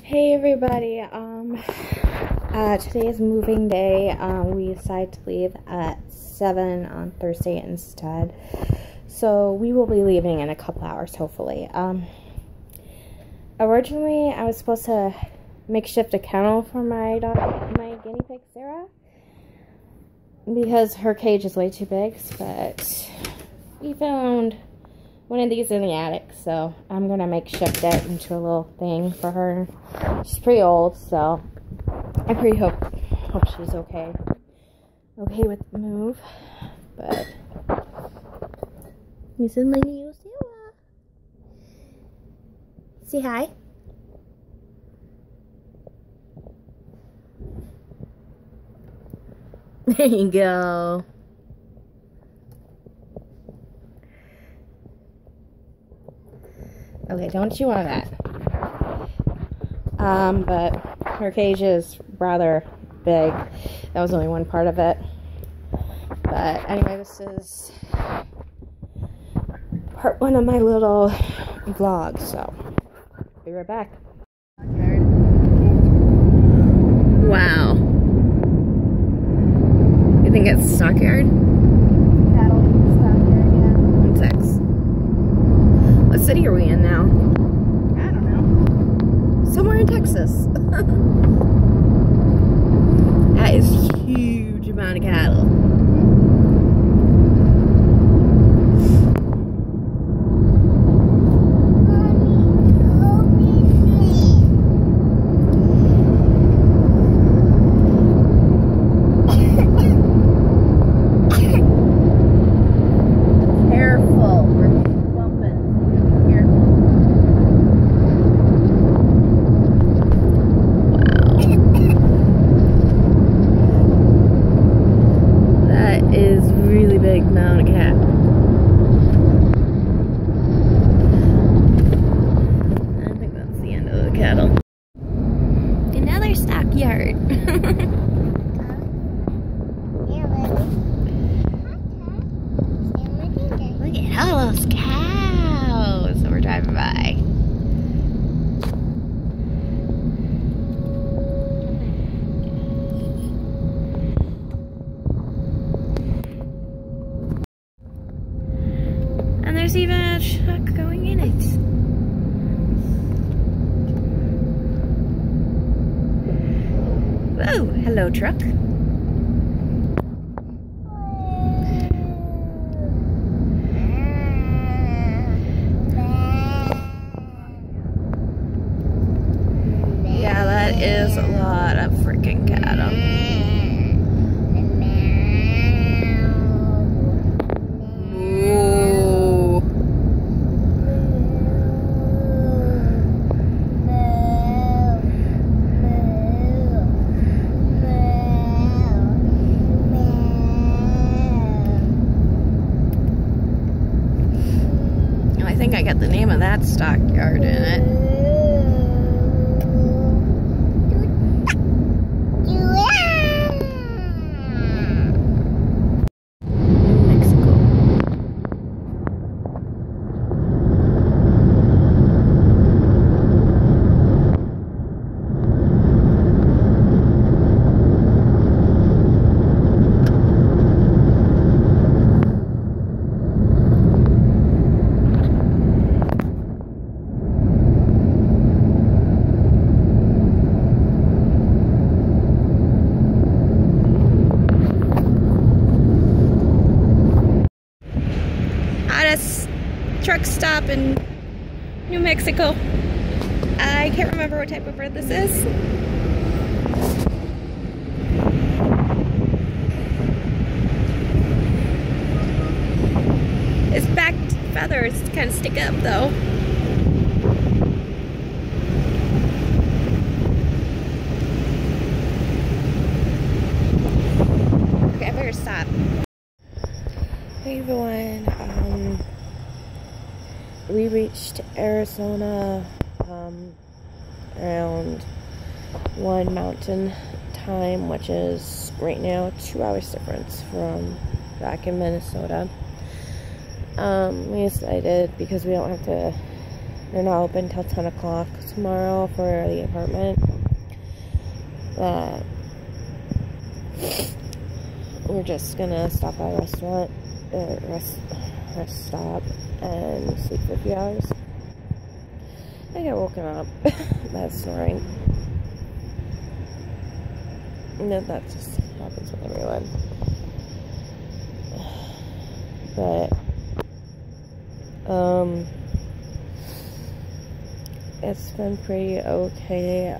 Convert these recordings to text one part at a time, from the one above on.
Hey everybody, today is moving day. We decided to leave at 7 on Thursday instead. So we will be leaving in a couple hours, hopefully. Originally, I was supposed to makeshift a kennel for my daughter, my guinea pig, Sarah, because her cage is way too big, but we found one of these in the attic, so I'm gonna makeshift it into a little thing for her. She's pretty old, so I pretty hope she's okay with the move. But here's my new Sarah. Say hi. There you go. Okay, don't chew on that. But her cage is rather big. That was only one part of it. But anyway, this is part one of my little vlog, so be right back. Wow. You think it's Stockyard? Cattle Stockyard, yeah. 1-6. What city are we in now? I don't know. Somewhere in Texas. That is a huge amount of cattle. Another stockyard. Look at all those cows that we're driving by. And there's even a truck going in it. Oh, hello, truck. Yeah, that is a lot of freaking cattle. I think I got the name of that stockyard in it. Mexico. Truck stop in New Mexico. I can't remember what type of bird this is. Its back feathers kind of stick up though. Okay, I better stop. Hey everyone, we reached Arizona around 1 mountain time, which is right now 2 hours difference from back in Minnesota. We decided because we don't have to They're not open till 10 o'clock tomorrow for the apartment. But we're just gonna stop by a restaurant, rest stop, and sleep for a few hours. I got woken up by snoring. No, that just happens with everyone. But it's been pretty okay.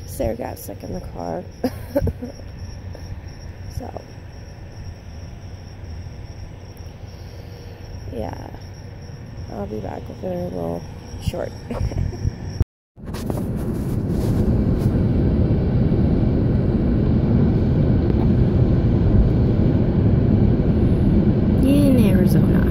Sarah got sick in the car. So yeah, I'll be back with a little short. In Arizona.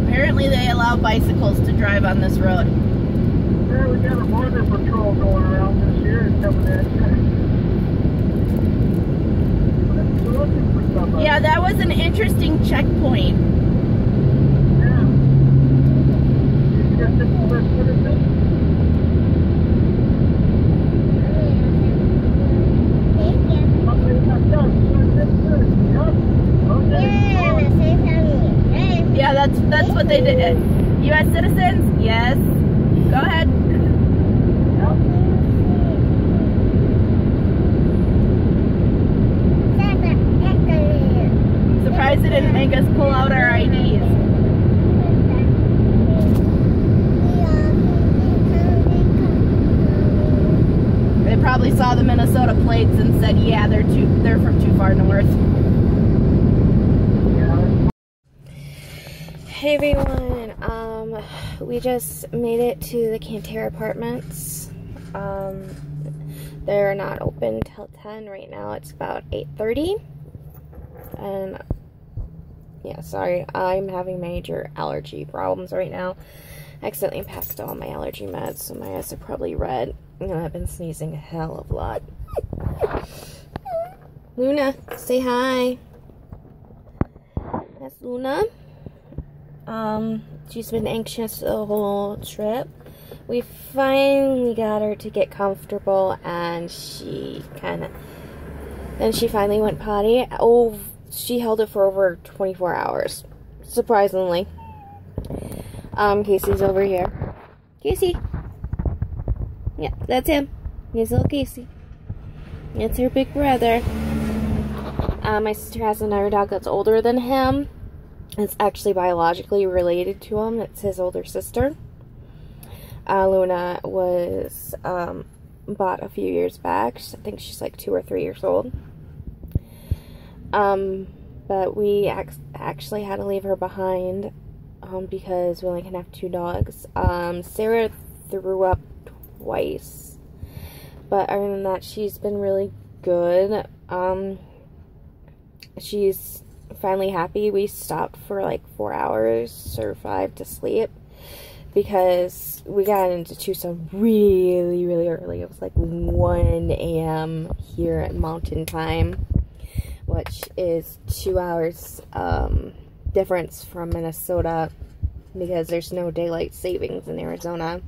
Apparently they allow bicycles to drive on this road. Yeah, we got a border patrol going around this year and coming at you. Yeah, that was an interesting checkpoint. Yeah. You got this list, what is it? Yeah, that's what they did. U.S. citizens? Yes. Go ahead. Surprised they didn't make us pull out our IDs. They probably saw the Minnesota plates and said, yeah, they're from too far north. Hey everyone, we just made it to the Cantera apartments. They're not open till 10 right now. It's about 8:30. And yeah, sorry, I'm having major allergy problems right now. I accidentally packed all my allergy meds, so my eyes are probably red. And I've been sneezing a hell of a lot. Luna, say hi. That's Luna. She's been anxious the whole trip. We finally got her to get comfortable, and she finally went potty. Oh, she held it for over 24 hours, surprisingly. Casey's over here. Casey. Yeah, that's him. He's little Casey. It's her big brother. My sister has another dog that's older than him. It's actually biologically related to him. It's his older sister. Luna was bought a few years back. I think she's like 2 or 3 years old. But we actually had to leave her behind because we only can have 2 dogs. Sarah threw up twice. But other than that, she's been really good. She's finally happy. We stopped for like 4 hours or 5 to sleep because we got into Tucson really, really early. It was like 1 a.m. here at Mountain Time, which is 2 hours difference from Minnesota because there's no daylight savings in Arizona.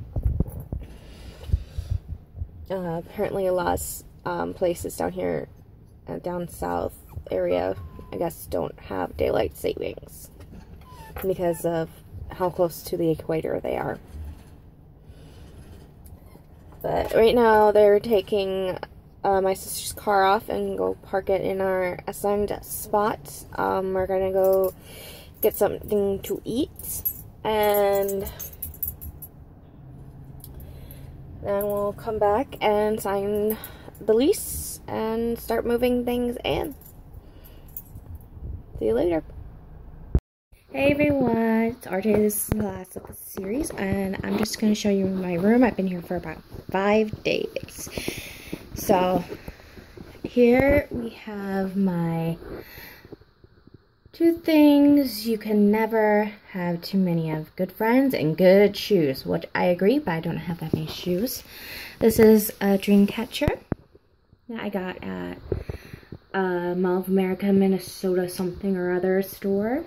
Apparently a lot of places down here, down south area, I guess, don't have daylight savings because of how close to the equator they are. But right now they're taking my sister's car off and go park it in our assigned spot. We're gonna go get something to eat, and then we'll come back and sign the lease and start moving things in. See you later. Hey everyone, it's RJ. This is the last of the series, and I'm just going to show you my room. I've been here for about 5 days. So, here we have my Two things you can never have too many of: good friends and good shoes, which I agree, but I don't have that many shoes. This is a dream catcher that I got at Mall of America, Minnesota something or other store.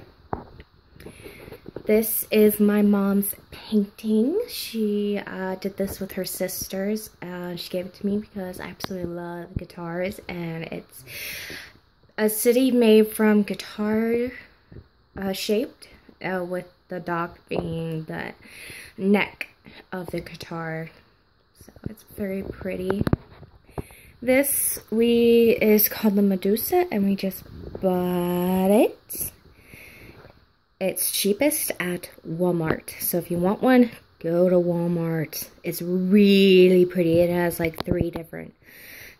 This is my mom's painting. She did this with her sisters. She gave it to me because I absolutely love guitars, and it's a city made from guitar shaped, with the dog being the neck of the guitar. So it's very pretty. This is called the Medusa, and we just bought it. It's cheapest at Walmart. So if you want one, go to Walmart. It's really pretty. It has like 3 different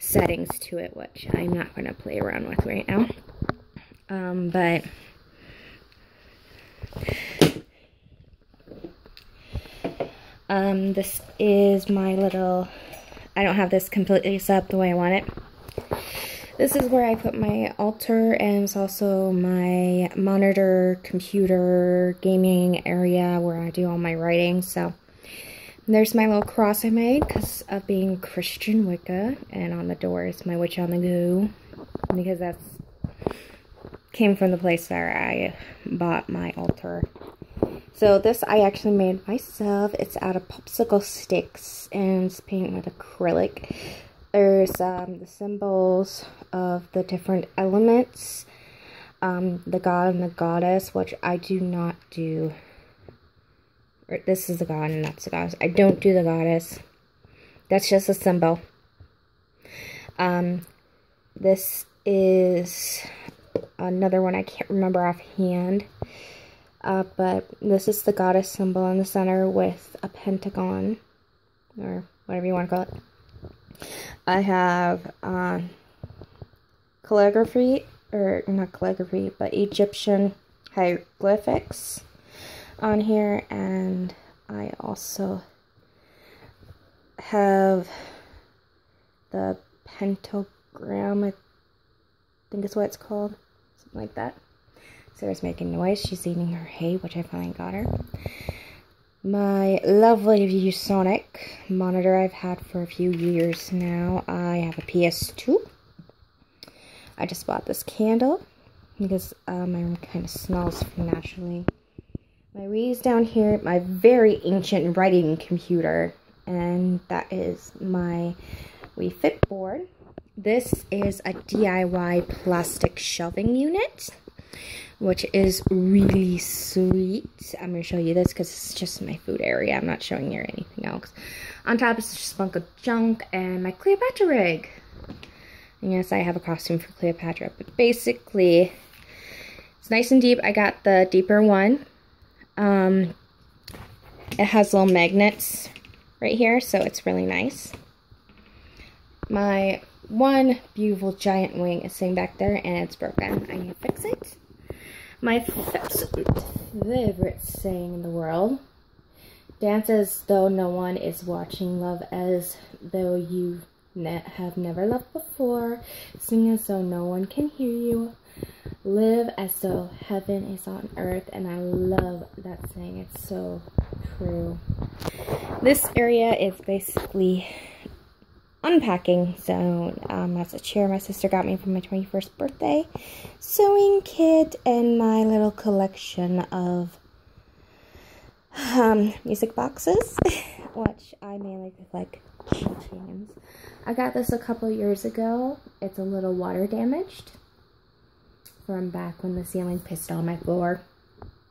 settings to it, which I'm not going to play around with right now. But this is my little, I don't have this completely set up the way I want it. This is where I put my altar, and it's also my monitor, computer, gaming area where I do all my writing. So there's my little cross I made because of being Christian Wicca, and on the door is my witch on the go, because that's came from the place where I bought my altar. So this I actually made myself. It's out of popsicle sticks, and it's painted with acrylic. There's the symbols of the different elements, the god and the goddess, which I do not do. Or this is the god and that's the goddess. I don't do the goddess. That's just a symbol. This is another one I can't remember offhand. But this is the goddess symbol in the center with a pentagon, or whatever you want to call it. I have calligraphy, or not calligraphy, but Egyptian hieroglyphics on here, and I also have the pentagram, I think is what it's called, something like that. Sarah's making noise. She's eating her hay, which I finally got her. My lovely ViewSonic monitor I've had for a few years now. I have a PS2. I just bought this candle because my room kind of smells naturally. My Wii's down here, my very ancient writing computer, and that is my Wii Fit board. This is a DIY plastic shelving unit, which is really sweet. I'm going to show you this because it's just my food area. I'm not showing you anything else. On top is just a bunch of junk and my Cleopatra rig. And yes, I have a costume for Cleopatra, but basically, it's nice and deep. I got the deeper one. It has little magnets right here, so it's really nice. My one beautiful giant wing is sitting back there, and it's broken. I need to fix it. My favorite saying in the world: dance as though no one is watching, love as though you have never loved before, sing as though no one can hear you, live as though heaven is on earth. And I love that saying. It's so true. This area is basically unpacking. So that's a chair my sister got me for my 21st birthday, sewing kit, and my little collection of music boxes, which I mainly like keychains. I got this a couple years ago. It's a little water damaged from back when the ceiling pissed on my floor.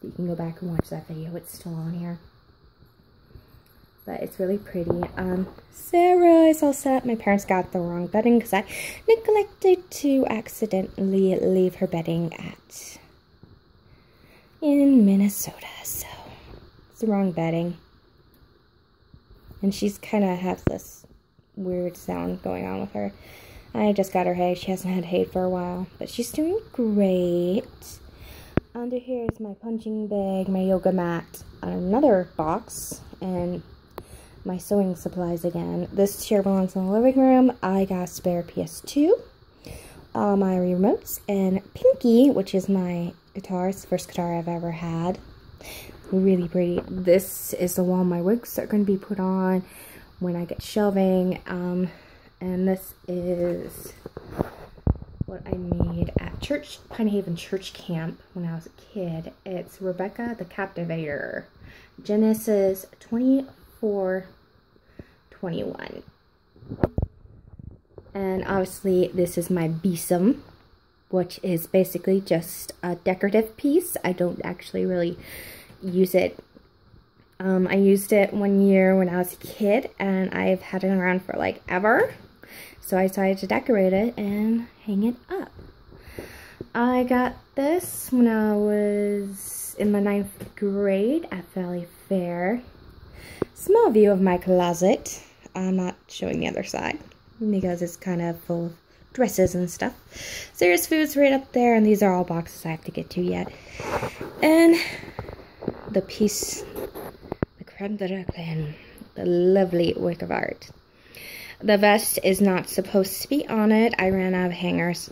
You can go back and watch that video. It's still on here. But it's really pretty. Sarah is all set. My parents got the wrong bedding because I neglected to accidentally leave her bedding in Minnesota. So it's the wrong bedding. And she's kind of has this weird sound going on with her. I just got her hay. She hasn't had hay for a while, but she's doing great. Under here is my punching bag, my yoga mat, another box, and my sewing supplies again. This chair belongs in the living room. I got a spare PS2, all my remotes, and Pinky, which is my guitar. It's the first guitar I've ever had. Really pretty. This is the wall my wigs are going to be put on when I get shelving. And this is what I made at Pine Haven Church Camp when I was a kid. It's Rebecca the Captivator. Genesis 24:21. And obviously this is my besom, which is basically just a decorative piece. I don't actually really use it. I used it one year when I was a kid, and I've had it around for like ever. So I decided to decorate it and hang it up. I got this when I was in the 9th grade at Valley Fair. Small view of my closet. I'm not showing the other side because it's kind of full of dresses and stuff. Serious Foods right up there, and these are all boxes I have to get to yet. And the piece, the creme de la creme, the lovely work of art. The vest is not supposed to be on it. I ran out of hangers.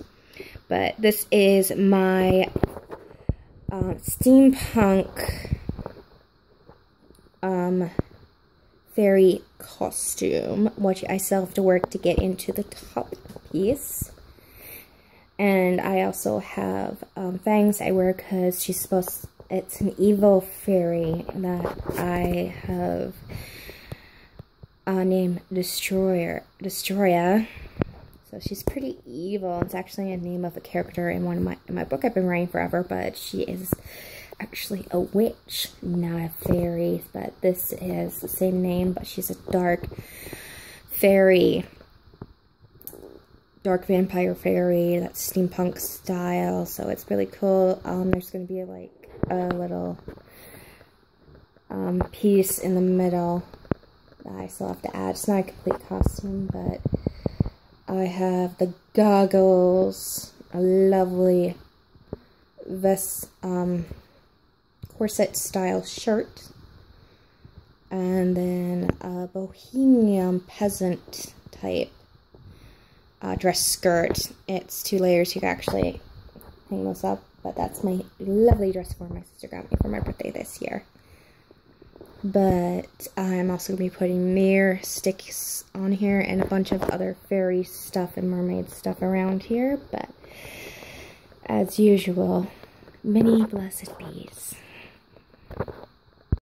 But this is my steampunk fairy costume, which I still have to work to get into the top piece. And I also have fangs I wear because it's an evil fairy that I have named Destroyer. So she's pretty evil. It's actually a name of a character in my book I've been writing forever, but she is actually a witch, not a fairy. But this is the same name, but she's a dark fairy, dark vampire fairy that's steampunk style. So it's really cool. There's gonna be like a little piece in the middle that I still have to add. It's not a complete costume, but I have the goggles, a lovely vest, corset style shirt, and then a bohemian peasant type dress skirt. It's 2 layers. You can actually hang this up, but that's my lovely dress form my sister got me for my birthday this year. But I'm also going to be putting mirror sticks on here and a bunch of other fairy stuff and mermaid stuff around here. But as usual, many blessed bees.